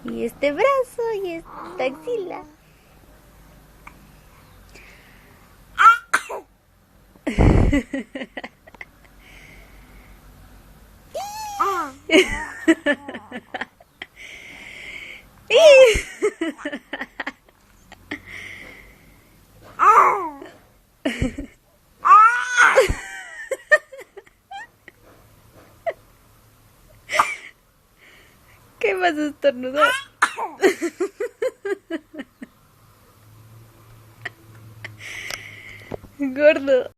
Y este brazo y esta axila. ¿Qué vas a estornudar? Gordo.